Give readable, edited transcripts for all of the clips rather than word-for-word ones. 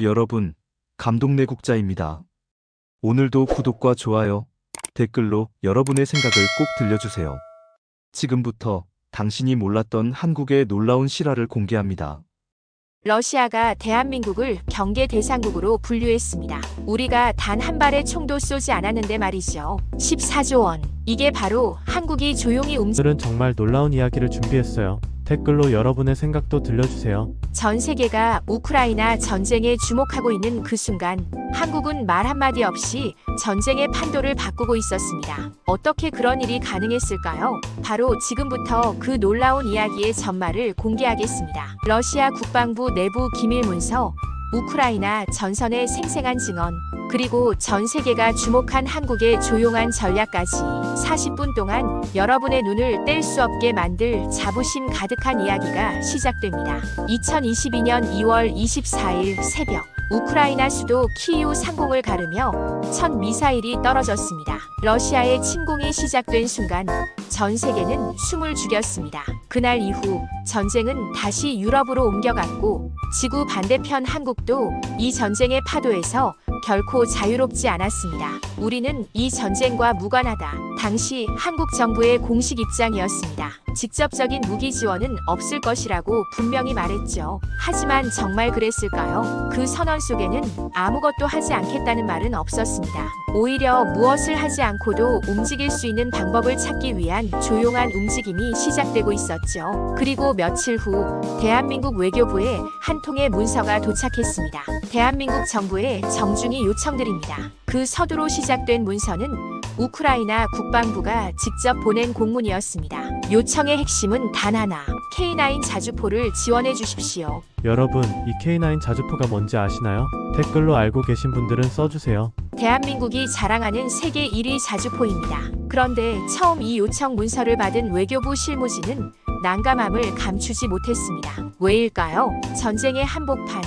여러분, 감동내국자입니다. 오늘도 구독과 좋아요, 댓글로 여러분의 생각을 꼭 들려주세요. 지금부터 당신이 몰랐던 한국의 놀라운 실화를 공개합니다. 러시아가 대한민국을 경계 대상국으로 분류했습니다. 우리가 단 한 발의 총도 쏘지 않았는데 말이죠. 14조 원. 이게 바로 한국이 조용히 오늘은 정말 놀라운 이야기를 준비했어요. 댓글로 여러분의 생각도 들려주세요. 전 세계가 우크라이나 전쟁에 주목하고 있는 그 순간 한국은 말 한마디 없이 전쟁의 판도를 바꾸고 있었습니다. 어떻게 그런 일이 가능했을까요? 바로 지금부터 그 놀라운 이야기의 전말을 공개하겠습니다. 러시아 국방부 내부 기밀 문서, 우크라이나 전선의 생생한 증언, 그리고 전 세계가 주목한 한국의 조용한 전략까지 40분 동안 여러분의 눈을 뗄 수 없게 만들 자부심 가득한 이야기가 시작됩니다. 2022년 2월 24일 새벽, 우크라이나 수도 키이우 상공을 가르며 첫 미사일이 떨어졌습니다. 러시아의 침공이 시작된 순간 전 세계는 숨을 죽였습니다. 그날 이후 전쟁은 다시 유럽으로 옮겨갔고 지구 반대편 한국도 이 전쟁의 파도에서 결코 자유롭지 않았습니다. 우리는 이 전쟁과 무관하다. 당시 한국 정부의 공식 입장이었습니다. 직접적인 무기 지원은 없을 것이라고 분명히 말했죠. 하지만 정말 그랬을까요? 그 선언 속에는 아무것도 하지 않겠다는 말은 없었습니다. 오히려 무엇을 하지 않고도 움직일 수 있는 방법을 찾기 위한 조용한 움직임이 시작되고 있었죠. 그리고 며칠 후 대한민국 외교부에 한 통의 문서가 도착했습니다. 대한민국 정부에 정중히 요청드립니다. 그 서두로 시작된 문서는 우크라이나 국방부가 직접 보낸 공문이었습니다. 요청의 핵심은 단 하나, K9 자주포를 지원해 주십시오. 여러분, 이 K9 자주포가 뭔지 아시나요? 댓글로 알고 계신 분들은 써주세요. 대한민국이 자랑하는 세계 1위 자주포입니다. 그런데 처음 이 요청 문서를 받은 외교부 실무진은 난감함을 감추지 못했습니다. 왜일까요? 전쟁의 한복판.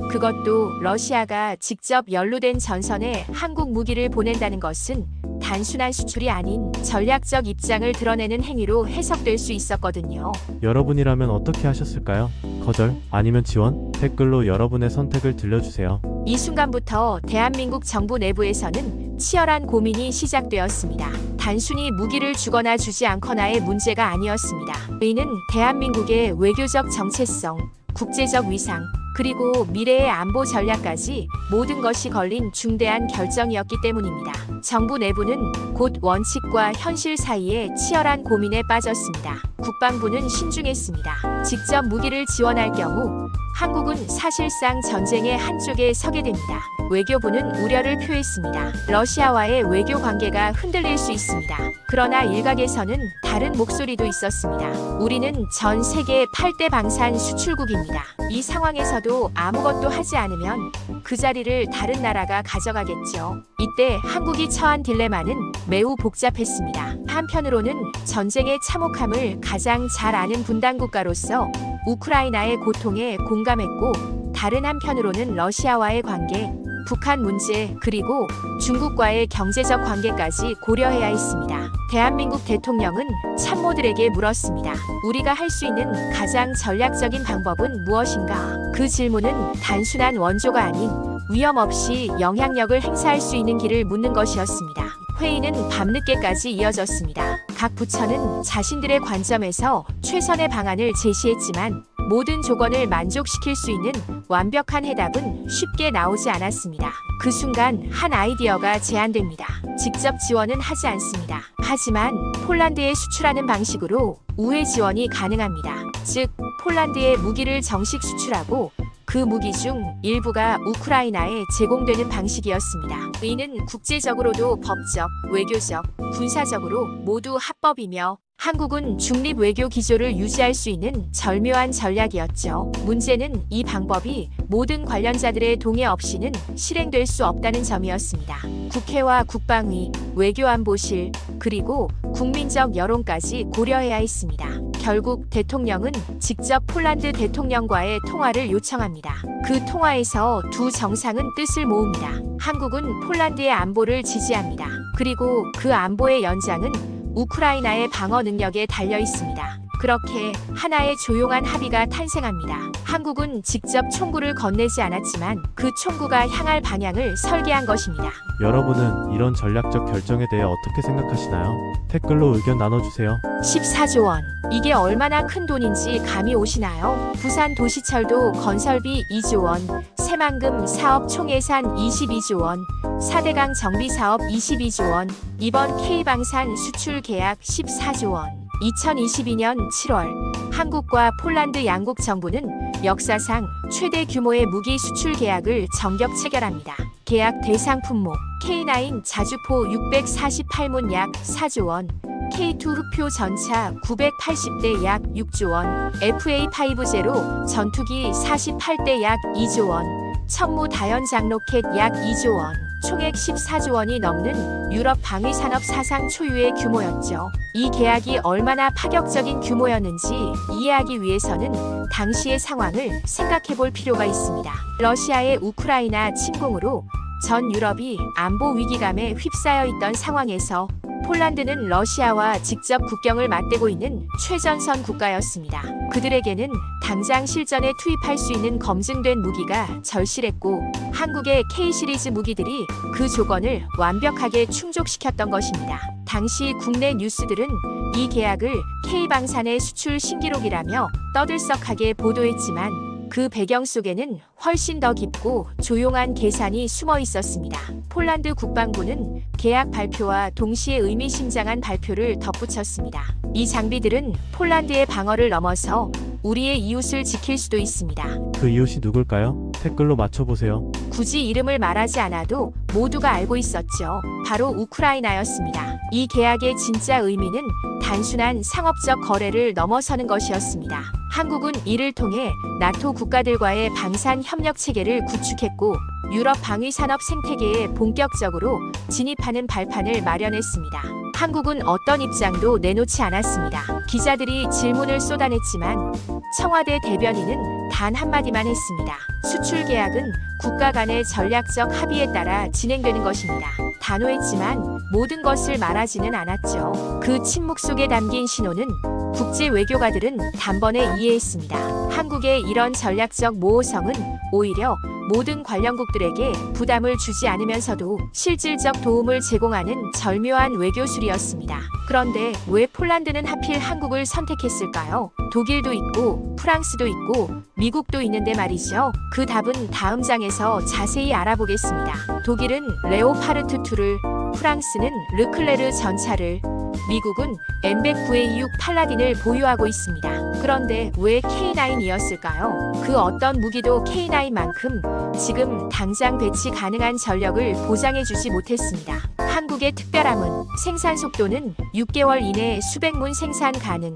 그것도 러시아가 직접 연루된 전선에 한국 무기를 보낸다는 것은 단순한 수출이 아닌 전략적 입장을 드러내는 행위로 해석될 수 있었거든요. 여러분이라면 어떻게 하셨을까요? 거절? 아니면 지원? 댓글로 여러분의 선택을 들려주세요. 이 순간부터 대한민국 정부 내부에서는 치열한 고민이 시작되었습니다. 단순히 무기를 주거나 주지 않거나의 문제가 아니었습니다. 이는 대한민국의 외교적 정체성, 국제적 위상, 그리고 미래의 안보 전략까지 모든 것이 걸린 중대한 결정이었기 때문입니다. 정부 내부는 곧 원칙과 현실 사이에 치열한 고민에 빠졌습니다. 국방부는 신중했습니다. 직접 무기를 지원할 경우 한국은 사실상 전쟁의 한쪽에 서게 됩니다. 외교부는 우려를 표했습니다. 러시아와의 외교 관계가 흔들릴 수 있습니다. 그러나 일각에서는 다른 목소리도 있었습니다. 우리는 전 세계 8대 방산 수출국입니다. 이 상황에서도 아무것도 하지 않으면 그 자리를 다른 나라가 가져가겠죠. 이때 한국이 처한 딜레마는 매우 복잡했습니다. 한편으로는 전쟁의 참혹함을 가장 잘 아는 분단국가로서 우크라이나의 고통에 공감했고, 다른 한편으로는 러시아와의 관계, 북한 문제, 그리고 중국과의 경제적 관계까지 고려해야 했습니다. 대한민국 대통령은 참모들에게 물었습니다. 우리가 할 수 있는 가장 전략적인 방법은 무엇인가? 그 질문은 단순한 원조가 아닌 위험 없이 영향력을 행사할 수 있는 길을 묻는 것이었습니다. 회의는 밤늦게까지 이어졌습니다. 각 부처는 자신들의 관점에서 최선의 방안을 제시했지만 모든 조건을 만족시킬 수 있는 완벽한 해답은 쉽게 나오지 않았습니다. 그 순간 한 아이디어가 제안됩니다. 직접 지원은 하지 않습니다. 하지만 폴란드에 수출하는 방식으로 우회 지원이 가능합니다. 즉, 폴란드에 무기를 정식 수출하고 그 무기 중 일부가 우크라이나에 제공되는 방식이었습니다. 이는 국제적으로도 법적, 외교적, 군사적으로 모두 합법이며 한국은 중립 외교 기조를 유지할 수 있는 절묘한 전략이었죠. 문제는 이 방법이 모든 관련자들의 동의 없이는 실행될 수 없다는 점이었습니다. 국회와 국방위, 외교안보실, 그리고 국민적 여론까지 고려해야 했습니다. 결국 대통령은 직접 폴란드 대통령과의 통화를 요청합니다. 그 통화에서 두 정상은 뜻을 모읍니다. 한국은 폴란드의 안보를 지지합니다. 그리고 그 안보의 연장은 우크라이나의 방어 능력에 달려 있습니다. 그렇게 하나의 조용한 합의가 탄생합니다. 한국은 직접 총구를 건네지 않았지만 그 총구가 향할 방향을 설계한 것입니다. 여러분은 이런 전략적 결정에 대해 어떻게 생각하시나요? 댓글로 의견 나눠주세요. 14조 원. 이게 얼마나 큰 돈인지 감이 오시나요? 부산 도시철도 건설비 2조 원, 새만금 사업 총예산 22조 원, 4대강 정비 사업 22조 원, 이번 K방산 수출 계약 14조 원. 2022년 7월 한국과 폴란드 양국 정부는 역사상 최대 규모의 무기 수출 계약을 정격 체결합니다. 계약 대상 품목 K9 자주포 648문 약 4조 원, K2 흑표 전차 980대 약 6조 원, FA5제로 전투기 48대 약 2조 원, 천무 다연장 로켓 약 2조 원, 총액 14조 원이 넘는 유럽 방위산업 사상 초유의 규모였죠. 이 계약이 얼마나 파격적인 규모였는지 이해하기 위해서는 당시의 상황을 생각해 볼 필요가 있습니다. 러시아의 우크라이나 침공으로 전 유럽이 안보 위기감에 휩싸여 있던 상황에서 폴란드는 러시아와 직접 국경을 맞대고 있는 최전선 국가였습니다. 그들에게는 당장 실전에 투입할 수 있는 검증된 무기가 절실했고 한국의 K 시리즈 무기들이 그 조건을 완벽하게 충족시켰던 것입니다. 당시 국내 뉴스들은 이 계약을 K방산의 수출 신기록이라며 떠들썩하게 보도했지만 그 배경 속에는 훨씬 더 깊고 조용한 계산이 숨어 있었습니다. 폴란드 국방부는 계약 발표와 동시에 의미심장한 발표를 덧붙였습니다. 이 장비들은 폴란드의 방어를 넘어서 우리의 이웃을 지킬 수도 있습니다. 그 이웃이 누굴까요? 댓글로 맞춰보세요. 굳이 이름을 말하지 않아도 모두가 알고 있었죠. 바로 우크라이나였습니다. 이 계약의 진짜 의미는 단순한 상업적 거래를 넘어서는 것이었습니다. 한국은 이를 통해 나토 국가들과의 방산 협력 체계를 구축했고 유럽 방위 산업 생태계에 본격적으로 진입하는 발판을 마련했습니다. 한국은 어떤 입장도 내놓지 않았습니다. 기자들이 질문을 쏟아냈지만 청와대 대변인은 단 한마디만 했습니다. 수출 계약은 국가 간의 전략적 합의에 따라 진행되는 것입니다. 단호했지만 모든 것을 말하지는 않았죠. 그 침묵 속에 담긴 신호는 국제 외교가들은 단번에 이해했습니다. 한국의 이런 전략적 모호성은 오히려 모든 관련국들에게 부담을 주지 않으면서도 실질적 도움을 제공하는 절묘한 외교술이었습니다. 그런데 왜 폴란드는 하필 한국을 선택했을까요? 독일도 있고 프랑스도 있고 미국도 있는데 말이죠. 그 답은 다음 장에서 자세히 알아보겠습니다. 독일은 레오파르트 2를, 프랑스는 르클레르 전차를, 미국은 M109A6 팔라딘을 보유하고 있습니다. 그런데 왜 K9이었을까요? 그 어떤 무기도 K9만큼 지금 당장 배치 가능한 전력을 보장해주지 못했습니다. 한국의 특별함은 생산 속도는 6개월 이내 수백 문 생산 가능,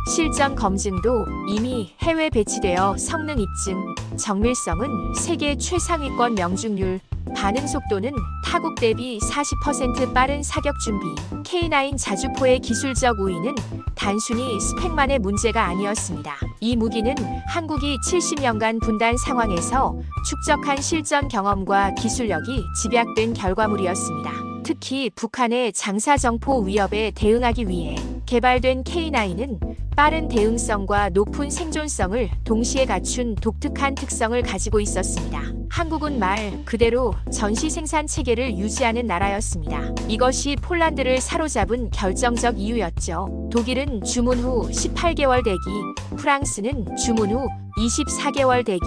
실전 검증도 이미 해외 배치되어 성능 입증, 정밀성은 세계 최상위권 명중률, 반응 속도는 타국 대비 40% 빠른 사격 준비. K9 자주포의 기술적 우위는 단순히 스펙만의 문제가 아니었습니다. 이 무기는 한국이 70년간 분단 상황에서 축적한 실전 경험과 기술력이 집약된 결과물이었습니다. 특히 북한의 장사정포 위협에 대응하기 위해 개발된 K9은 빠른 대응성과 높은 생존성을 동시에 갖춘 독특한 특성을 가지고 있었습니다. 한국은 말 그대로 전시 생산 체계를 유지하는 나라였습니다. 이것이 폴란드를 사로잡은 결정적 이유였죠. 독일은 주문 후 18개월 대기, 프랑스는 주문 후 24개월 대기,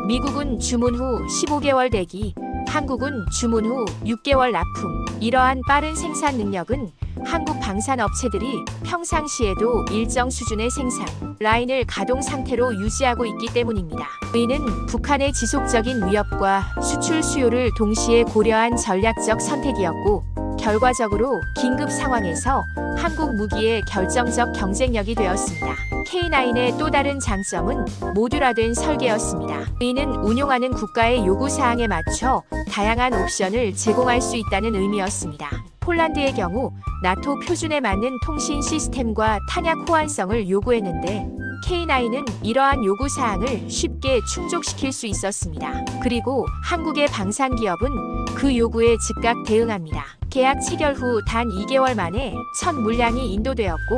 미국은 주문 후 15개월 대기, 한국은 주문 후 6개월 납품. 이러한 빠른 생산 능력은 한국 방산업체들이 평상시에도 일정 수준의 생산 라인을 가동 상태로 유지하고 있기 때문입니다. 이는 북한의 지속적인 위협과 수출 수요를 동시에 고려한 전략적 선택이었고 결과적으로 긴급 상황에서 한국 무기의 결정적 경쟁력이 되었습니다. K9의 또 다른 장점은 모듈화된 설계였습니다. 이는 운용하는 국가의 요구사항에 맞춰 다양한 옵션을 제공할 수 있다는 의미였습니다. 폴란드의 경우 나토 표준에 맞는 통신 시스템과 탄약 호환성을 요구했는데 K9은 이러한 요구사항을 쉽게 충족시킬 수 있었습니다. 그리고 한국의 방산기업은 그 요구에 즉각 대응합니다. 계약 체결 후 단 2개월 만에 첫 물량이 인도되었고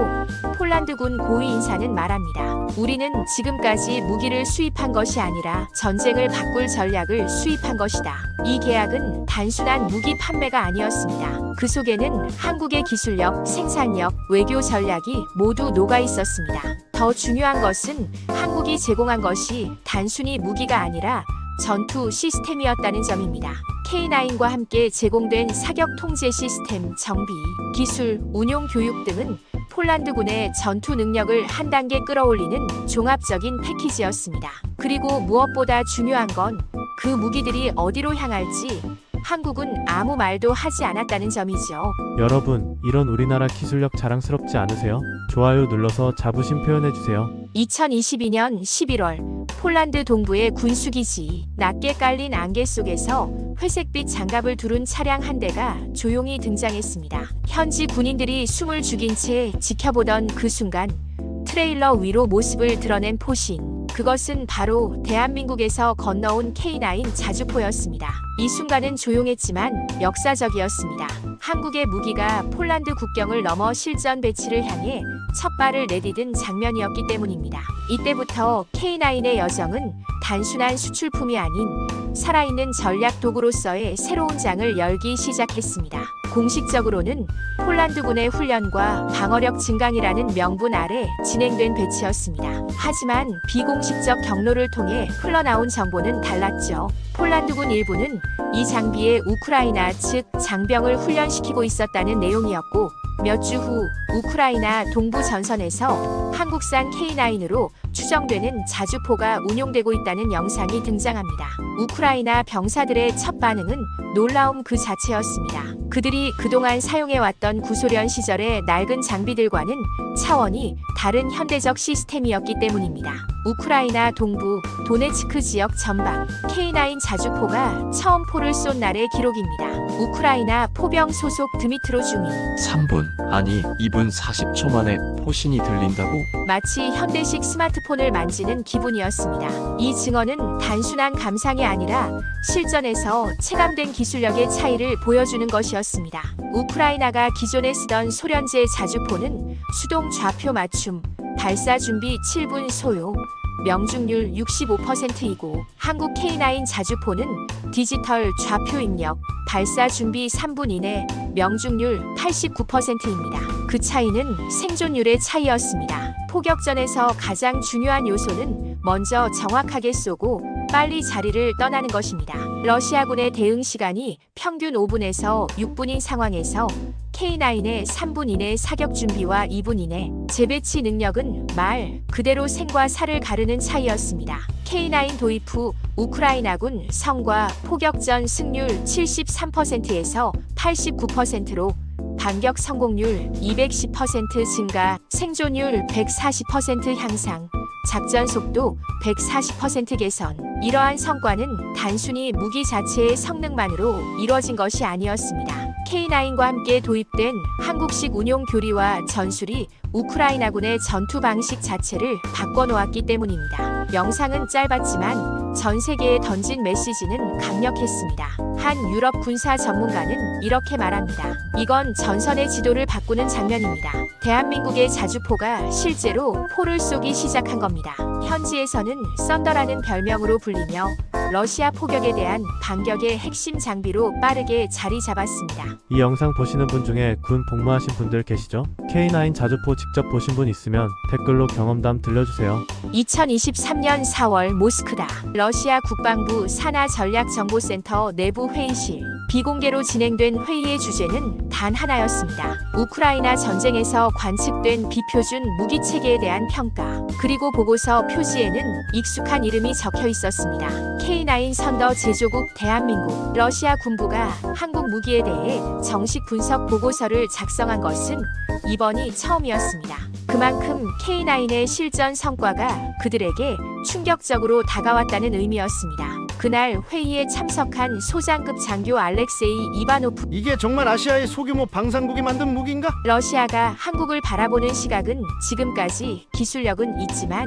폴란드군 고위 인사는 말합니다. 우리는 지금까지 무기를 수입한 것이 아니라 전쟁을 바꿀 전략을 수입한 것이다. 이 계약은 단순한 무기 판매가 아니었습니다. 그 속에는 한국의 기술력, 생산력, 외교 전략이 모두 녹아 있었습니다. 더 중요한 것은 한국이 제공한 것이 단순히 무기가 아니라 전투 시스템이었다는 점입니다. K9과 함께 제공된 사격 통제 시스템, 정비, 기술, 운용 교육 등은 폴란드군의 전투 능력을 한 단계 끌어올리는 종합적인 패키지였습니다. 그리고 무엇보다 중요한 건 그 무기들이 어디로 향할지 한국은 아무 말도 하지 않았다는 점이죠. 여러분, 이런 우리나라 기술력 자랑스럽지 않으세요? 좋아요 눌러서 자부심 표현해주세요. 2022년 11월 폴란드 동부의 군수기지, 낮게 깔린 안개 속에서 회색빛 장갑을 두른 차량 한 대가 조용히 등장했습니다. 현지 군인들이 숨을 죽인 채 지켜보던 그 순간 트레일러 위로 모습을 드러낸 포신. 그것은 바로 대한민국에서 건너온 K9 자주포였습니다. 이 순간은 조용했지만 역사적이었습니다. 한국의 무기가 폴란드 국경을 넘어 실전 배치를 향해 첫 발을 내디딘 장면이었기 때문입니다. 이때부터 K9의 여정은 단순한 수출품이 아닌 살아있는 전략 도구로서의 새로운 장을 열기 시작했습니다. 공식적으로는 폴란드군의 훈련과 방어력 증강이라는 명분 아래 진행된 배치였습니다. 하지만 비공식적 경로를 통해 흘러나온 정보는 달랐죠. 폴란드군 일부는 이 장비에 우크라이나 측 장병을 훈련시키고 있었다는 내용이었고 몇 주 후 우크라이나 동부 전선에서 한국산 K9으로 추정되는 자주포가 운용되고 있다는 영상이 등장합니다. 우크라이나 병사들의 첫 반응은 놀라움 그 자체였습니다. 그들이 그동안 사용해왔던 구소련 시절의 낡은 장비들과는 차원이 다른 현대적 시스템이었기 때문입니다. 우크라이나 동부 도네츠크 지역 전방 K9 자주포가 처음 포를 쏜 날의 기록입니다. 우크라이나 포병 소속 드미트로 중위 3분, 아니 2분 40초 만에 포신이 들린다고? 마치 현대식 스마트폰을 만지는 기분이었습니다. 이 증언은 단순한 감상이 아니라 실전에서 체감된 기술력의 차이를 보여주는 것이었습니다. 우크라이나가 기존에 쓰던 소련제 자주포는 수동 좌표 맞춤, 발사 준비 7분 소요, 명중률 65%이고 한국 K9 자주포는 디지털 좌표 입력, 발사 준비 3분 이내, 명중률 89%입니다. 그 차이는 생존율의 차이였습니다. 포격전에서 가장 중요한 요소는 먼저 정확하게 쏘고 빨리 자리를 떠나는 것입니다. 러시아군의 대응 시간이 평균 5분에서 6분인 상황에서 K9의 3분 이내 사격 준비와 2분 이내 재배치 능력은 말 그대로 생과 사를 가르는 차이였습니다. K9 도입 후 우크라이나군 성과 포격전 승률 73%에서 89%로 반격 성공률 210% 증가, 생존율 140% 향상, 작전 속도 140% 개선. 이러한 성과는 단순히 무기 자체의 성능만으로 이뤄진 것이 아니었습니다. K9과 함께 도입된 한국식 운용 교리와 전술이 우크라이나군의 전투 방식 자체를 바꿔놓았기 때문입니다. 영상은 짧았지만 전 세계에 던진 메시지는 강력했습니다. 한 유럽 군사 전문가는 이렇게 말합니다. 이건 전선의 지도를 바꾸는 장면입니다. 대한민국의 자주포가 실제로 포를 쏘기 시작한 겁니다. 현지에서는 썬더라는 별명으로 불리며 러시아 포격에 대한 반격의 핵심 장비로 빠르게 자리 잡았습니다. 이 영상 보시는 분 중에 군 복무하신 분들 계시죠? K9 자주포 직접 보신 분 있으면 댓글로 경험담 들려주세요. 2023년 4월 모스크바 러시아 국방부 산하전략정보센터 내부 회의실. 비공개로 진행된 회의의 주제는 단 하나였습니다. 우크라이나 전쟁에서 관측된 비표준 무기체계에 대한 평가. 그리고 보고서 표지에는 익숙한 이름이 적혀 있었습니다. K9 선더 제조국 대한민국. 러시아 군부가 한국 무기에 대해 정식 분석 보고서를 작성한 것은 이번이 처음이었습니다. 그만큼 K9의 실전 성과가 그들에게 충격적으로 다가왔다는 의미였습니다. 그날 회의에 참석한 소장급 장교 알렉세이 이바노프. 이게 정말 아시아의 소규모 방산국이 만든 무기인가? 러시아가 한국을 바라보는 시각은 지금까지 기술력은 있지만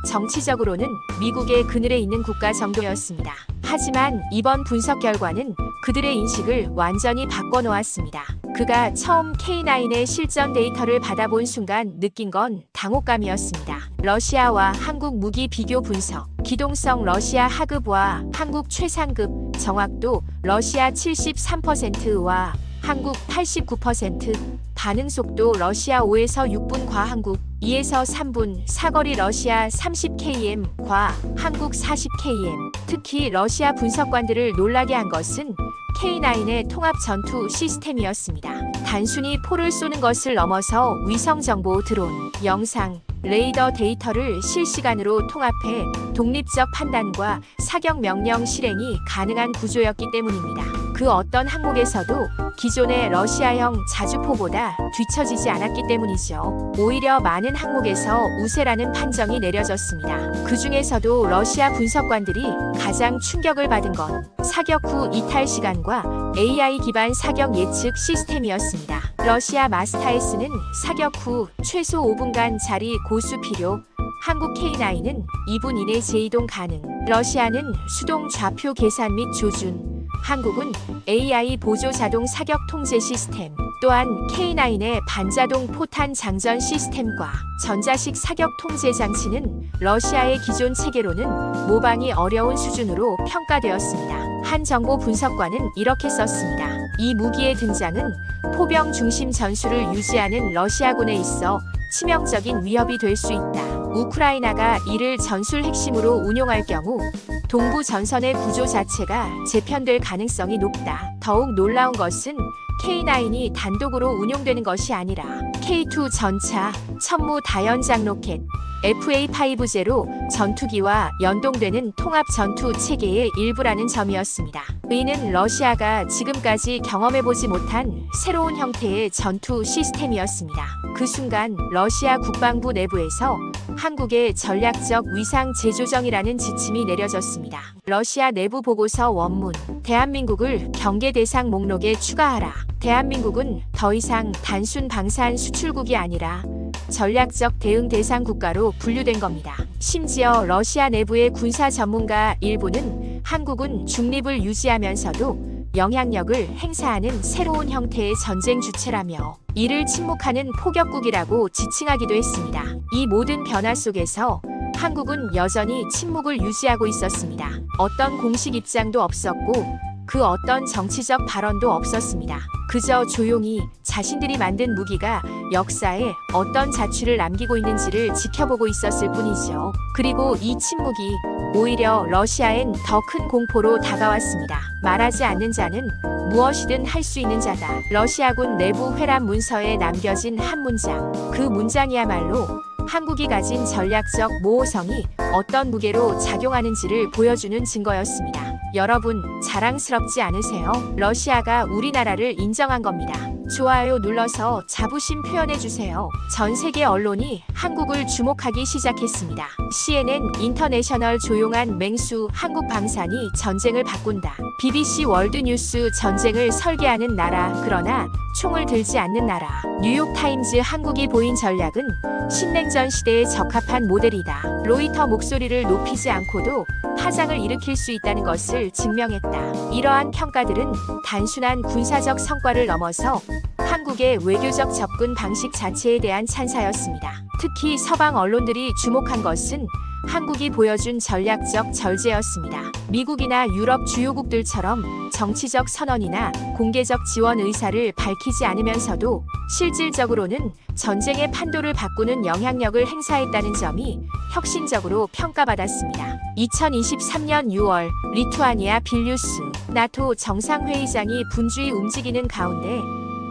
정치적으로는 미국의 그늘에 있는 국가 정도였습니다. 하지만 이번 분석 결과는 그들의 인식을 완전히 바꿔놓았습니다. 그가 처음 K9의 실전 데이터를 받아본 순간 느낀 건 당혹감이었습니다. 러시아와 한국 무기 비교 분석, 기동성 러시아 하급과 한국 최상급, 정확도 러시아 73%와 한국 89%, 반응 속도 러시아 5에서 6분 과 한국 2에서 3분, 사거리 러시아 30km 과 한국 40km. 특히 러시아 분석관들을 놀라게 한 것은 K9의 통합 전투 시스템이었습니다. 단순히 포를 쏘는 것을 넘어서 위성 정보 드론, 영상, 레이더 데이터를 실시간으로 통합해 독립적 판단과 사격 명령 실행이 가능한 구조였기 때문입니다. 그 어떤 항목에서도 기존의 러시아형 자주포보다 뒤처지지 않았기 때문이죠. 오히려 많은 항목에서 우세라는 판정이 내려졌습니다. 그 중에서도 러시아 분석관들이 가장 충격을 받은 건 사격 후 이탈 시간과 AI 기반 사격 예측 시스템이었습니다. 러시아 마스타에스는 사격 후 최소 5분간 자리 고수 필요, 한국 K9은 2분 이내 재이동 가능, 러시아는 수동 좌표 계산 및 조준, 한국은 AI 보조 자동 사격 통제 시스템, 또한 K9의 반자동 포탄 장전 시스템과 전자식 사격 통제 장치는 러시아의 기존 체계로는 모방이 어려운 수준으로 평가되었습니다. 한 정보 분석관은 이렇게 썼습니다. 이 무기의 등장은 포병 중심 전술을 유지하는 러시아군에 있어 치명적인 위협이 될 수 있다. 우크라이나가 이를 전술 핵심으로 운용할 경우 동부 전선의 구조 자체가 재편될 가능성이 높다. 더욱 놀라운 것은 K9이 단독으로 운용되는 것이 아니라 K2 전차, 천무 다연장 로켓, FA-50 전투기와 연동되는 통합 전투 체계의 일부라는 점이었습니다. 이는 러시아가 지금까지 경험해보지 못한 새로운 형태의 전투 시스템이었습니다. 그 순간 러시아 국방부 내부에서 한국의 전략적 위상 재조정이라는 지침이 내려졌습니다. 러시아 내부 보고서 원문, 대한민국을 경계 대상 목록에 추가하라. 대한민국은 더 이상 단순 방산 수출국이 아니라 전략적 대응 대상 국가로 분류된 겁니다. 심지어 러시아 내부의 군사 전문가 일부는 한국은 중립을 유지하면서도 영향력을 행사하는 새로운 형태의 전쟁 주체라며 이를 침묵하는 포격국이라고 지칭하기도 했습니다. 이 모든 변화 속에서 한국은 여전히 침묵을 유지하고 있었습니다. 어떤 공식 입장도 없었고 그 어떤 정치적 발언도 없었습니다. 그저 조용히 자신들이 만든 무기가 역사에 어떤 자취를 남기고 있는지를 지켜보고 있었을 뿐이죠. 그리고 이 침묵이 오히려 러시아엔 더 큰 공포로 다가왔습니다. 말하지 않는 자는 무엇이든 할 수 있는 자다. 러시아군 내부 회람 문서에 남겨진 한 문장. 그 문장이야말로 한국이 가진 전략적 모호성이 어떤 무게로 작용하는지를 보여주는 증거였습니다. 여러분, 자랑스럽지 않으세요? 러시아가 우리나라를 인정한 겁니다. 좋아요 눌러서 자부심 표현해주세요. 전 세계 언론이 한국을 주목하기 시작했습니다. CNN 인터내셔널 조용한 맹수 한국 방산이 전쟁을 바꾼다. BBC 월드뉴스 전쟁을 설계하는 나라 그러나 총을 들지 않는 나라. 뉴욕타임즈 한국이 보인 전략은 신냉전 시대에 적합한 모델이다. 로이터 목소리를 높이지 않고도 파장을 일으킬 수 있다는 것을 증명했다. 이러한 평가들은 단순한 군사적 성과를 넘어서 한국의 외교적 접근 방식 자체에 대한 찬사였습니다. 특히 서방 언론들이 주목한 것은 한국이 보여준 전략적 절제였습니다. 미국이나 유럽 주요국들처럼 정치적 선언이나 공개적 지원 의사를 밝히지 않으면서도 실질적으로는 전쟁의 판도를 바꾸는 영향력을 행사했다는 점이 혁신적으로 평가받았습니다. 2023년 6월 리투아니아 빌뉴스 나토 정상회의장이 분주히 움직이는 가운데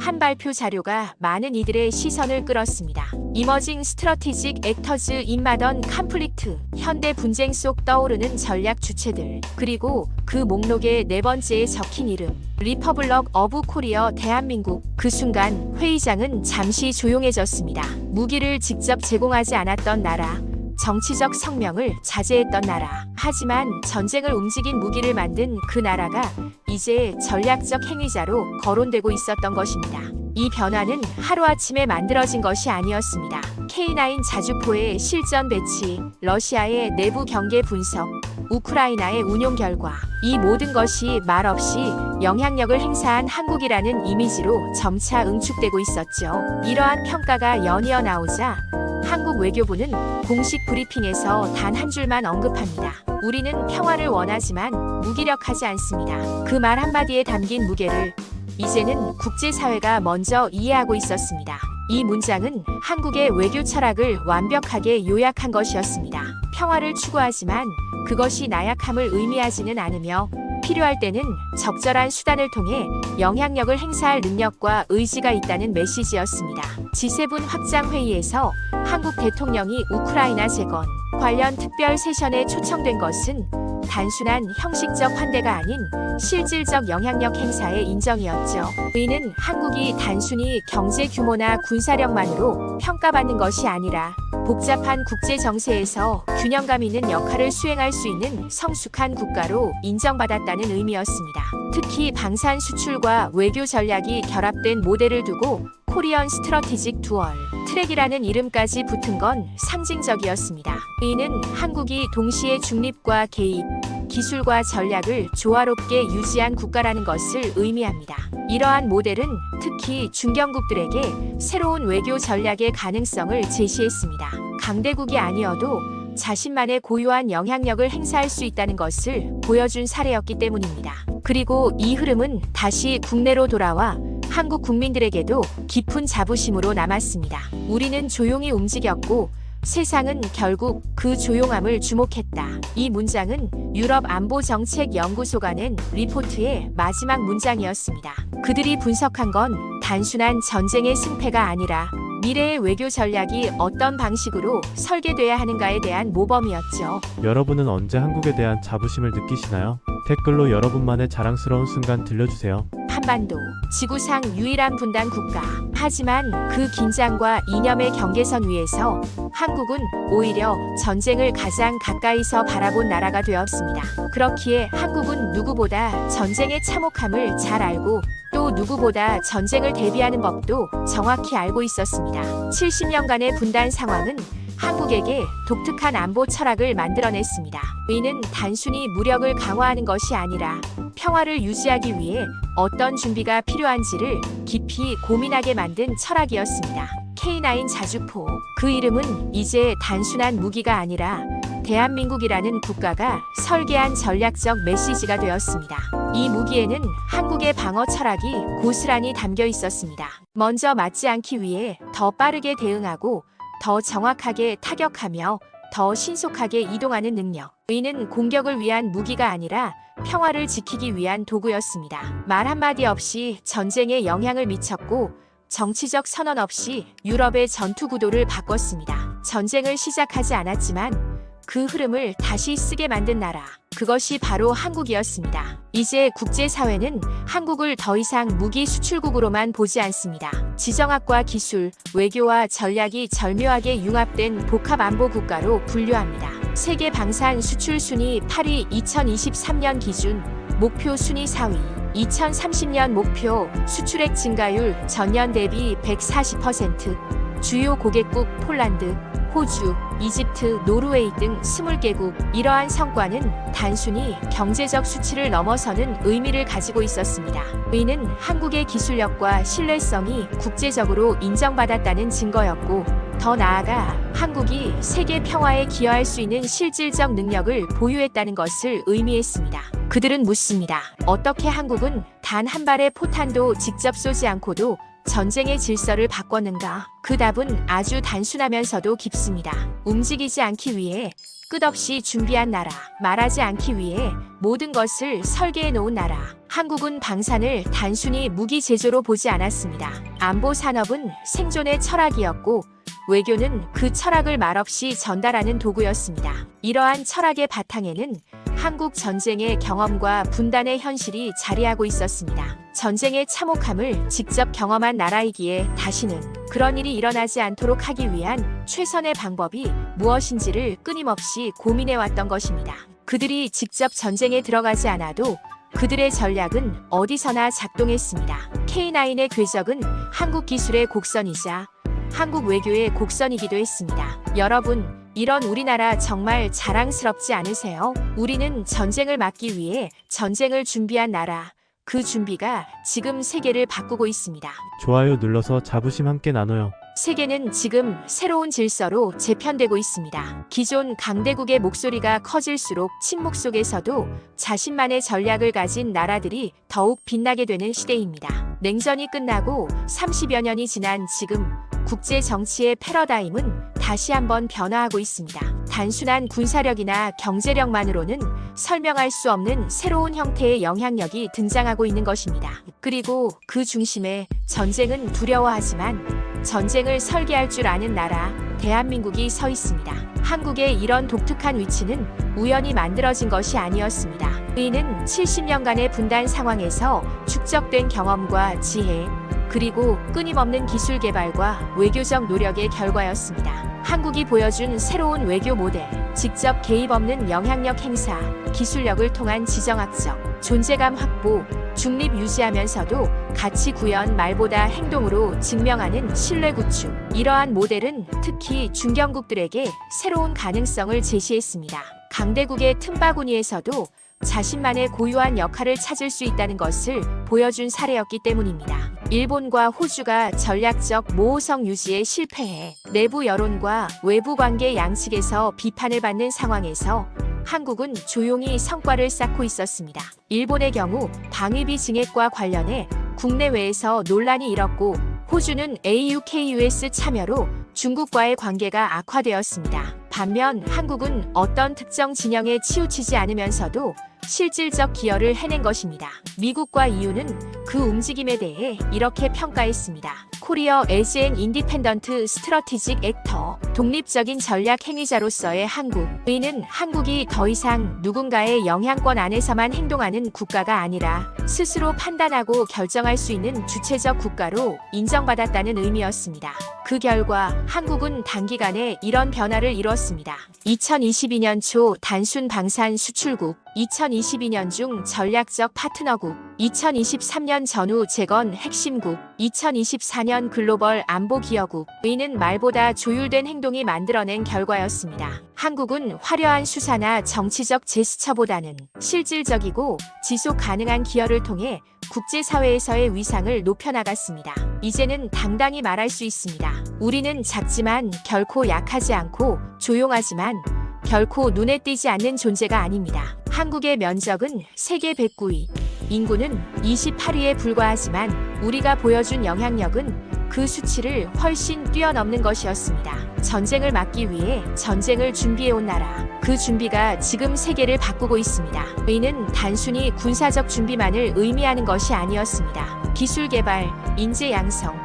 한 발표 자료가 많은 이들의 시선을 끌었습니다. 이머징 스트러티직 액터즈 인마던 컴플릭트 현대 분쟁 속 떠오르는 전략 주체들 그리고 그 목록의 네 번째에 적힌 이름 리퍼블럭 어브 코리아 대한민국. 그 순간 회의장은 잠시 조용해졌습니다. 무기를 직접 제공하지 않았던 나라, 정치적 성명을 자제했던 나라. 하지만 전쟁을 움직인 무기를 만든 그 나라가 이제 전략적 행위자로 거론되고 있었던 것입니다. 이 변화는 하루아침에 만들어진 것이 아니었습니다. K9 자주포의 실전 배치, 러시아의 내부 경계 분석, 우크라이나의 운용 결과, 이 모든 것이 말없이 영향력을 행사한 한국이라는 이미지로 점차 응축되고 있었죠. 이러한 평가가 연이어 나오자 한국 외교부는 공식 브리핑에서 단 한 줄만 언급합니다. 우리는 평화를 원하지만 무기력하지 않습니다. 그 말 한마디에 담긴 무게를 이제는 국제사회가 먼저 이해하고 있었습니다. 이 문장은 한국의 외교 철학을 완벽하게 요약한 것이었습니다. 평화를 추구하지만 그것이 나약함을 의미하지는 않으며 필요할 때는 적절한 수단을 통해 영향력을 행사할 능력과 의지가 있다는 메시지였습니다. G7 확장회의에서 한국 대통령이 우크라이나 재건 관련 특별 세션에 초청된 것은 단순한 형식적 환대가 아닌 실질적 영향력 행사의 인정이었죠. 이는 한국이 단순히 경제 규모나 군사력만으로 평가받는 것이 아니라 복잡한 국제 정세에서 균형감 있는 역할을 수행할 수 있는 성숙한 국가로 인정받았다는 의미였습니다. 특히 방산 수출과 외교 전략이 결합된 모델을 두고 코리언 스트러티직 듀얼 트랙이라는 이름까지 붙은 건 상징적이었습니다. 이는 한국이 동시에 중립과 개입, 기술과 전략을 조화롭게 유지한 국가라는 것을 의미합니다. 이러한 모델은 특히 중견국들에게 새로운 외교 전략의 가능성을 제시했습니다. 강대국이 아니어도 자신만의 고유한 영향력을 행사할 수 있다는 것을 보여준 사례였기 때문입니다. 그리고 이 흐름은 다시 국내로 돌아와 한국 국민들에게도 깊은 자부심으로 남았습니다. 우리는 조용히 움직였고 세상은 결국 그 조용함을 주목했다. 이 문장은 유럽 안보정책연구소가 낸 리포트의 마지막 문장이었습니다. 그들이 분석한 건 단순한 전쟁의 승패가 아니라 미래의 외교 전략이 어떤 방식으로 설계돼야 하는가에 대한 모범이었죠. 여러분은 언제 한국에 대한 자부심을 느끼시나요? 댓글로 여러분만의 자랑스러운 순간 들려주세요. 한반도, 지구상 유일한 분단 국가. 하지만 그 긴장과 이념의 경계선 위에서 한국은 오히려 전쟁을 가장 가까이서 바라본 나라가 되었습니다. 그렇기에 한국은 누구보다 전쟁의 참혹함을 잘 알고 또 누구보다 전쟁을 대비하는 법도 정확히 알고 있었습니다. 70년간의 분단 상황은 한국에게 독특한 안보 철학을 만들어냈습니다. 이는 단순히 무력을 강화하는 것이 아니라 평화를 유지하기 위해 어떤 준비가 필요한지를 깊이 고민하게 만든 철학이었습니다. K9 자주포. 그 이름은 이제 단순한 무기가 아니라 대한민국이라는 국가가 설계한 전략적 메시지가 되었습니다. 이 무기에는 한국의 방어 철학이 고스란히 담겨 있었습니다. 먼저 맞지 않기 위해 더 빠르게 대응하고 더 정확하게 타격하며 더 신속하게 이동하는 능력. 이는 공격을 위한 무기가 아니라 평화를 지키기 위한 도구였습니다. 말 한마디 없이 전쟁에 영향을 미쳤고 정치적 선언 없이 유럽의 전투 구도를 바꿨습니다. 전쟁을 시작하지 않았지만 그 흐름을 다시 쓰게 만든 나라. 그것이 바로 한국이었습니다. 이제 국제사회는 한국을 더 이상 무기 수출국으로만 보지 않습니다. 지정학과 기술, 외교와 전략이 절묘하게 융합된 복합 안보 국가로 분류합니다. 세계 방산 수출 순위 8위 2023년 기준, 목표 순위 4위. 2030년 목표 수출액 증가율 전년 대비 140%. 주요 고객국 폴란드, 호주, 이집트, 노르웨이 등 20개국. 이러한 성과는 단순히 경제적 수치를 넘어서는 의미를 가지고 있었습니다. 이는 한국의 기술력과 신뢰성이 국제적으로 인정받았다는 증거였고, 더 나아가 한국이 세계 평화에 기여할 수 있는 실질적 능력을 보유했다는 것을 의미했습니다. 그들은 묻습니다. 어떻게 한국은 단 한 발의 포탄도 직접 쏘지 않고도 전쟁의 질서를 바꿨는가? 그 답은 아주 단순하면서도 깊습니다. 움직이지 않기 위해 끝없이 준비한 나라, 말하지 않기 위해 모든 것을 설계해 놓은 나라. 한국은 방산을 단순히 무기 제조로 보지 않았습니다. 안보 산업은 생존의 철학이었고 외교는 그 철학을 말없이 전달하는 도구였습니다. 이러한 철학의 바탕에는 한국 전쟁의 경험과 분단의 현실이 자리하고 있었습니다. 전쟁의 참혹함을 직접 경험한 나라이기에 다시는 그런 일이 일어나지 않도록 하기 위한 최선의 방법이 무엇인지를 끊임없이 고민해왔던 것입니다. 그들이 직접 전쟁에 들어가지 않아도 그들의 전략은 어디서나 작동했습니다. K9의 궤적은 한국 기술의 곡선이자 한국 외교의 곡선이기도 했습니다. 여러분, 이런 우리나라 정말 자랑스럽지 않으세요? 우리는 전쟁을 막기 위해 전쟁을 준비한 나라. 그 준비가 지금 세계를 바꾸고 있습니다. 좋아요 눌러서 자부심 함께 나눠요. 세계는 지금 새로운 질서로 재편되고 있습니다. 기존 강대국의 목소리가 커질수록 침묵 속에서도 자신만의 전략을 가진 나라들이 더욱 빛나게 되는 시대입니다. 냉전이 끝나고 30여 년이 지난 지금 국제 정치의 패러다임은 다시 한번 변화하고 있습니다. 단순한 군사력이나 경제력만으로는 설명할 수 없는 새로운 형태의 영향력이 등장하고 있는 것입니다. 그리고 그 중심에 전쟁은 두려워하지만 전쟁을 설계할 줄 아는 나라, 대한민국이 서 있습니다. 한국의 이런 독특한 위치는 우연히 만들어진 것이 아니었습니다. 이는 70년간의 분단 상황에서 축적된 경험과 지혜, 그리고 끊임없는 기술 개발과 외교적 노력의 결과였습니다. 한국이 보여준 새로운 외교 모델, 직접 개입 없는 영향력 행사, 기술력을 통한 지정학적 존재감 확보, 중립 유지하면서도 가치 구현 말보다 행동으로 증명하는 신뢰 구축. 이러한 모델은 특히 중견국들에게 새로운 가능성을 제시했습니다. 강대국의 틈바구니에서도 자신만의 고유한 역할을 찾을 수 있다는 것을 보여준 사례였기 때문입니다. 일본과 호주가 전략적 모호성 유지에 실패해 내부 여론과 외부 관계 양측에서 비판을 받는 상황에서 한국은 조용히 성과를 쌓고 있었습니다. 일본의 경우 방위비 증액과 관련해 국내외에서 논란이 일었고, 호주는 AUKUS 참여로 중국과의 관계가 악화되었습니다. 반면 한국은 어떤 특정 진영에 치우치지 않으면서도 실질적 기여를 해낸 것입니다. 미국과 EU는 그 움직임에 대해 이렇게 평가했습니다. 코리어 as an independent strategic actor, 독립적인 전략 행위자로서의 한국. 이는 한국이 더 이상 누군가의 영향권 안에서만 행동하는 국가가 아니라 스스로 판단하고 결정할 수 있는 주체적 국가로 인정받았다는 의미였습니다. 그 결과 한국은 단기간에 이런 변화를 이뤘습니다. 2022년 초 단순 방산 수출국, 2022년 중 전략적 파트너국, 2023년 전후 재건 핵심국, 2024년 글로벌 안보 기여국. 이는 말보다 조율된 행동이 만들어낸 결과였습니다. 한국은 화려한 수사나 정치적 제스처보다는 실질적이고 지속 가능한 기여를 통해 국제사회에서의 위상을 높여나갔습니다. 이제는 당당히 말할 수 있습니다. 우리는 작지만 결코 약하지 않고 조용하지만 결코 눈에 띄지 않는 존재가 아닙니다. 한국의 면적은 세계 109위, 인구는 28위에 불과하지만 우리가 보여준 영향력은 그 수치를 훨씬 뛰어넘는 것이었습니다. 전쟁을 막기 위해 전쟁을 준비해온 나라. 그 준비가 지금 세계를 바꾸고 있습니다. 이는 단순히 군사적 준비만을 의미하는 것이 아니었습니다. 기술 개발, 인재 양성,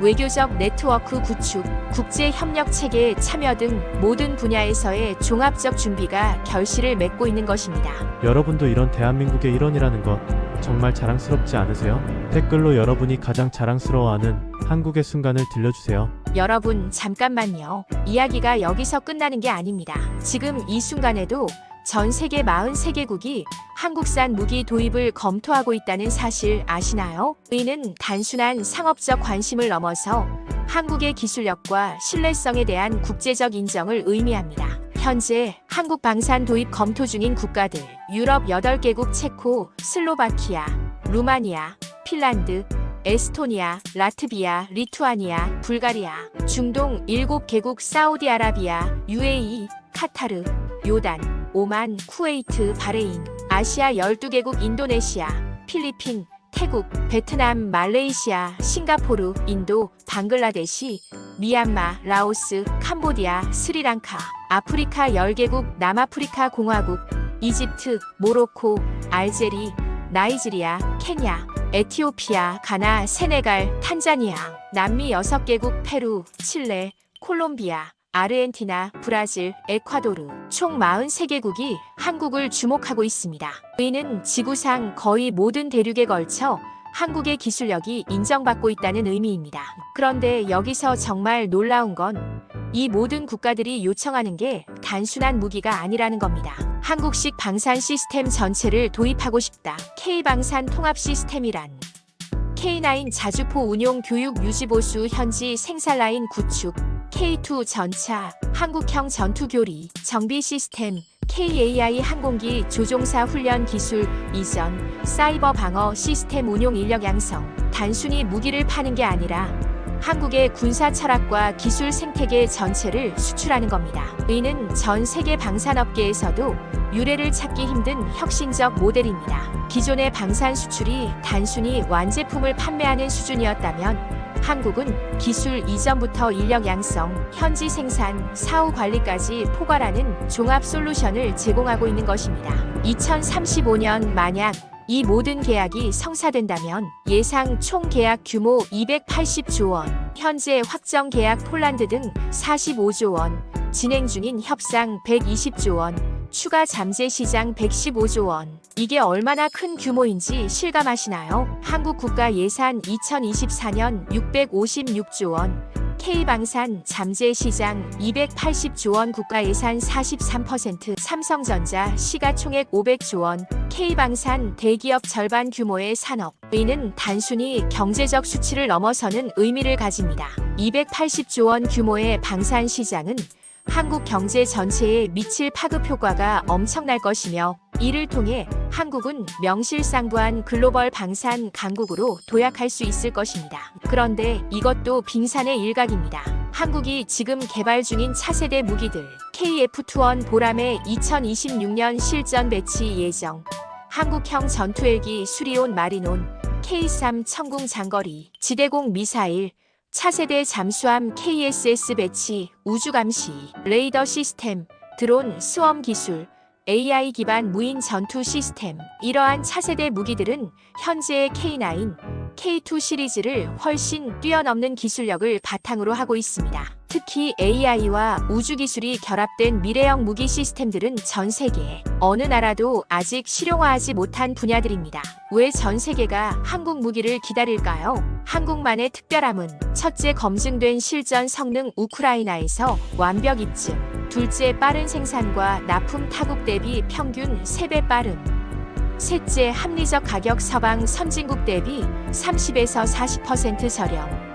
외교적 네트워크 구축, 국제 협력 체계에 참여 등 모든 분야에서의 종합적 준비가 결실을 맺고 있는 것입니다. 여러분도 이런 대한민국의 일원이라는 것 정말 자랑스럽지 않으세요? 댓글로 여러분이 가장 자랑스러워하는 한국의 순간을 들려주세요. 여러분, 잠깐만요. 이야기가 여기서 끝나는 게 아닙니다. 지금 이 순간에도 전 세계 43개국이 한국산 무기 도입을 검토하고 있다는 사실 아시나요? 이는 단순한 상업적 관심을 넘어서 한국의 기술력과 신뢰성에 대한 국제적 인정을 의미합니다. 현재 한국 방산 도입 검토 중인 국가들, 유럽 8개국 체코, 슬로바키아, 루마니아, 핀란드, 에스토니아, 라트비아, 리투아니아, 불가리아, 중동 7개국 사우디아라비아, UAE, 카타르, 요단, 오만, 쿠웨이트, 바레인, 아시아 12개국 인도네시아, 필리핀, 태국, 베트남, 말레이시아, 싱가포르, 인도, 방글라데시, 미얀마, 라오스, 캄보디아, 스리랑카, 아프리카 10개국, 남아프리카 공화국, 이집트, 모로코, 알제리, 나이지리아, 케냐, 에티오피아, 가나, 세네갈, 탄자니아, 남미 6개국, 페루, 칠레, 콜롬비아, 아르헨티나, 브라질, 에콰도르, 총 43개국이 한국을 주목하고 있습니다. 이는 지구상 거의 모든 대륙에 걸쳐 한국의 기술력이 인정받고 있다는 의미입니다. 그런데 여기서 정말 놀라운 건 이 모든 국가들이 요청하는 게 단순한 무기가 아니라는 겁니다. 한국식 방산 시스템 전체를 도입하고 싶다. K방산 통합 시스템이란 K9 자주포 운용 교육 유지 보수 현지 생산 라인 구축, K2 전차, 한국형 전투교리, 정비 시스템, KAI 항공기 조종사 훈련 기술 이전, 사이버 방어 시스템 운용 인력 양성. 단순히 무기를 파는 게 아니라 한국의 군사 철학과 기술 생태계 전체를 수출하는 겁니다. 이는 전 세계 방산업계에서도 유례를 찾기 힘든 혁신적 모델입니다. 기존의 방산 수출이 단순히 완제품을 판매하는 수준이었다면 한국은 기술 이전부터 인력 양성, 현지 생산, 사후 관리까지 포괄하는 종합 솔루션을 제공하고 있는 것입니다. 2035년 만약 이 모든 계약이 성사된다면 예상 총 계약 규모 280조 원, 현재 확정 계약 폴란드 등 45조 원, 진행 중인 협상 120조 원, 추가 잠재 시장 115조 원. 이게 얼마나 큰 규모인지 실감하시나요? 한국 국가 예산 2024년 656조 원, K방산 잠재 시장 280조 원, 국가 예산 43%, 삼성전자 시가총액 500조 원, K방산 대기업 절반 규모의 산업. 이는 단순히 경제적 수치를 넘어서는 의미를 가집니다. 280조 원 규모의 방산 시장은 한국 경제 전체에 미칠 파급 효과가 엄청날 것이며 이를 통해 한국은 명실상부한 글로벌 방산 강국으로 도약할 수 있을 것입니다. 그런데 이것도 빙산의 일각입니다. 한국이 지금 개발 중인 차세대 무기들 KF-21 보람의 2026년 실전 배치 예정, 한국형 전투헬기 수리온 마리논, K3 천궁 장거리, 지대공 미사일, 차세대 잠수함 KSS 배치, 우주감시, 레이더 시스템, 드론 스웜 기술, AI 기반 무인 전투 시스템. 이러한 차세대 무기들은 현재의 K9, K2 시리즈를 훨씬 뛰어넘는 기술력을 바탕으로 하고 있습니다. 특히 AI와 우주 기술이 결합된 미래형 무기 시스템들은 전 세계 어느 나라도 아직 실용화하지 못한 분야들입니다. 왜 전 세계가 한국 무기를 기다릴까요? 한국만의 특별함은 첫째, 검증된 실전 성능 우크라이나에서 완벽 입증. 둘째, 빠른 생산과 납품 타국 대비 평균 3배 빠름. 셋째, 합리적 가격 서방 선진국 대비 30에서 40% 저렴.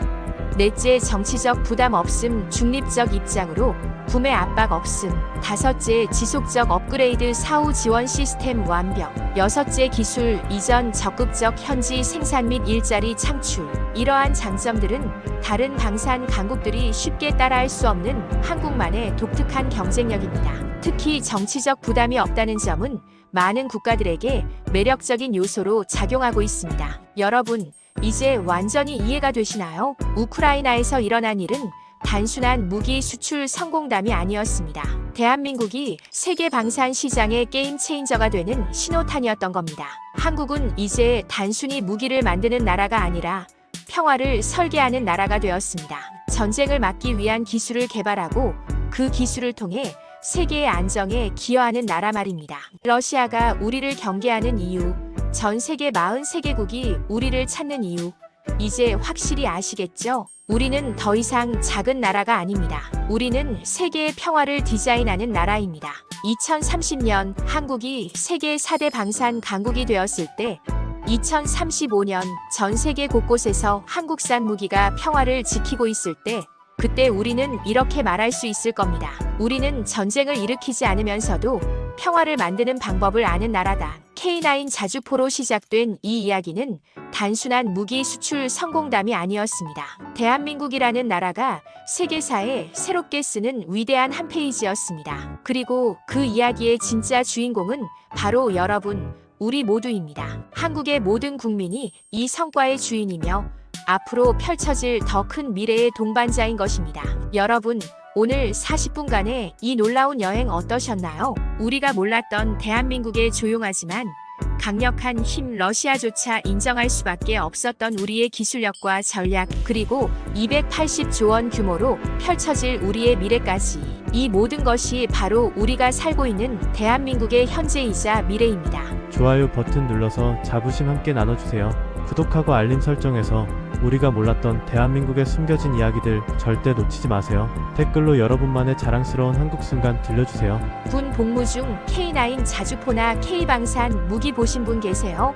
넷째, 정치적 부담 없음, 중립적 입장으로 구매 압박 없음. 다섯째, 지속적 업그레이드 사후 지원 시스템 완벽. 여섯째, 기술 이전 적극적 현지 생산 및 일자리 창출. 이러한 장점들은 다른 방산 강국들이 쉽게 따라할 수 없는 한국만의 독특한 경쟁력입니다. 특히 정치적 부담이 없다는 점은 많은 국가들에게 매력적인 요소로 작용하고 있습니다. 여러분, 이제 완전히 이해가 되시나요? 우크라이나에서 일어난 일은 단순한 무기 수출 성공담이 아니었습니다. 대한민국이 세계 방산 시장의 게임 체인저가 되는 신호탄이었던 겁니다. 한국은 이제 단순히 무기를 만드는 나라가 아니라 평화를 설계하는 나라가 되었습니다. 전쟁을 막기 위한 기술을 개발하고 그 기술을 통해 세계의 안정에 기여하는 나라 말입니다. 러시아가 우리를 경계하는 이유, 전 세계 43개국이 우리를 찾는 이유, 이제 확실히 아시겠죠? 우리는 더 이상 작은 나라가 아닙니다. 우리는 세계의 평화를 디자인하는 나라입니다. 2030년 한국이 세계 4대 방산 강국이 되었을 때 2035년 전 세계 곳곳에서 한국산 무기가 평화를 지키고 있을 때 그때 우리는 이렇게 말할 수 있을 겁니다. 우리는 전쟁을 일으키지 않으면서도 평화를 만드는 방법을 아는 나라다. K9 자주포로 시작된 이 이야기는 단순한 무기 수출 성공담이 아니었습니다. 대한민국이라는 나라가 세계사에 새롭게 쓰는 위대한 한 페이지였습니다. 그리고 그 이야기의 진짜 주인공은 바로 여러분, 우리 모두입니다. 한국의 모든 국민이 이 성과의 주인이며 앞으로 펼쳐질 더 큰 미래의 동반자인 것입니다. 여러분, 오늘 40분간의 이 놀라운 여행 어떠셨나요? 우리가 몰랐던 대한민국의 조용하지만 강력한 힘, 러시아조차 인정할 수밖에 없었던 우리의 기술력과 전략, 그리고 280조 원 규모로 펼쳐질 우리의 미래까지. 이 모든 것이 바로 우리가 살고 있는 대한민국의 현재이자 미래입니다. 좋아요 버튼 눌러서 자부심 함께 나눠주세요. 구독하고 알림 설정해서 우리가 몰랐던 대한민국의 숨겨진 이야기들 절대 놓치지 마세요. 댓글로 여러분만의 자랑스러운 한국 순간 들려주세요. 군 복무 중 K9 자주포나 K방산 무기 보신 분 계세요?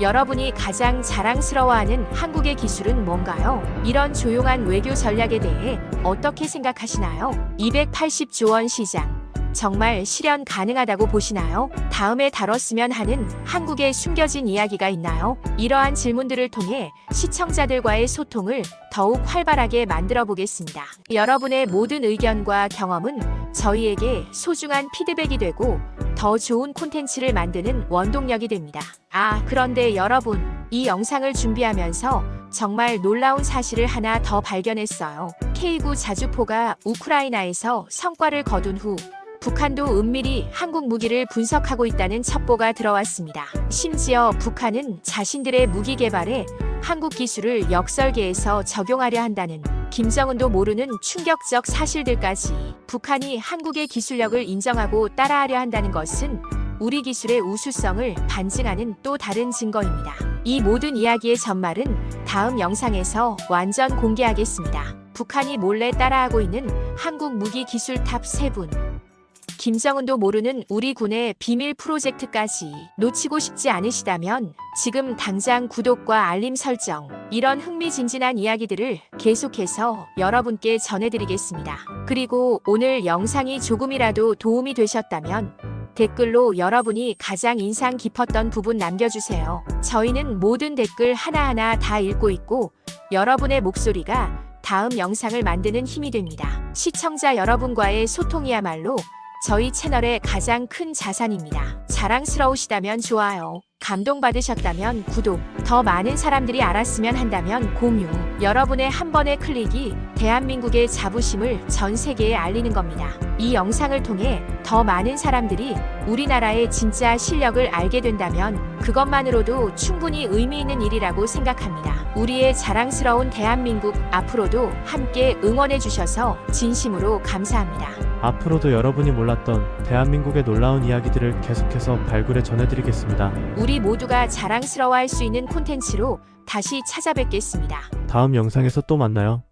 여러분이 가장 자랑스러워하는 한국의 기술은 뭔가요? 이런 조용한 외교 전략에 대해 어떻게 생각하시나요? 280조 원 시장. 정말 실현 가능하다고 보시나요? 다음에 다뤘으면 하는 한국의 숨겨진 이야기가 있나요? 이러한 질문들을 통해 시청자들과의 소통을 더욱 활발하게 만들어 보겠습니다. 여러분의 모든 의견과 경험은 저희에게 소중한 피드백이 되고 더 좋은 콘텐츠를 만드는 원동력이 됩니다. 그런데 여러분, 이 영상을 준비하면서 정말 놀라운 사실을 하나 더 발견했어요. K9 자주포가 우크라이나에서 성과를 거둔 후 북한도 은밀히 한국 무기를 분석하고 있다는 첩보가 들어왔습니다. 심지어 북한은 자신들의 무기 개발에 한국 기술을 역설계해서 적용하려 한다는 김정은도 모르는 충격적 사실들까지. 북한이 한국의 기술력을 인정하고 따라하려 한다는 것은 우리 기술의 우수성을 반증하는 또 다른 증거입니다. 이 모든 이야기의 전말은 다음 영상에서 완전 공개하겠습니다. 북한이 몰래 따라하고 있는 한국 무기 기술 탑 3분. 김정은도 모르는 우리 군의 비밀 프로젝트까지 놓치고 싶지 않으시다면 지금 당장 구독과 알림 설정, 이런 흥미진진한 이야기들을 계속해서 여러분께 전해드리겠습니다. 그리고 오늘 영상이 조금이라도 도움이 되셨다면 댓글로 여러분이 가장 인상 깊었던 부분 남겨주세요. 저희는 모든 댓글 하나하나 다 읽고 있고 여러분의 목소리가 다음 영상을 만드는 힘이 됩니다. 시청자 여러분과의 소통이야말로 저희 채널의 가장 큰 자산입니다. 자랑스러우시다면 좋아요, 감동받으셨다면 구독, 더 많은 사람들이 알았으면 한다면 공유. 여러분의 한 번의 클릭이 대한민국의 자부심을 전 세계에 알리는 겁니다. 이 영상을 통해 더 많은 사람들이 우리나라의 진짜 실력을 알게 된다면 그것만으로도 충분히 의미 있는 일이라고 생각합니다. 우리의 자랑스러운 대한민국, 앞으로도 함께 응원해 주셔서 진심으로 감사합니다. 앞으로도 여러분이 몰랐던 대한민국의 놀라운 이야기들을 계속해서 발굴해 전해드리겠습니다. 우리 모두가 자랑스러워할 수 있는 콘텐츠로 다시 찾아뵙겠습니다. 다음 영상에서 또 만나요.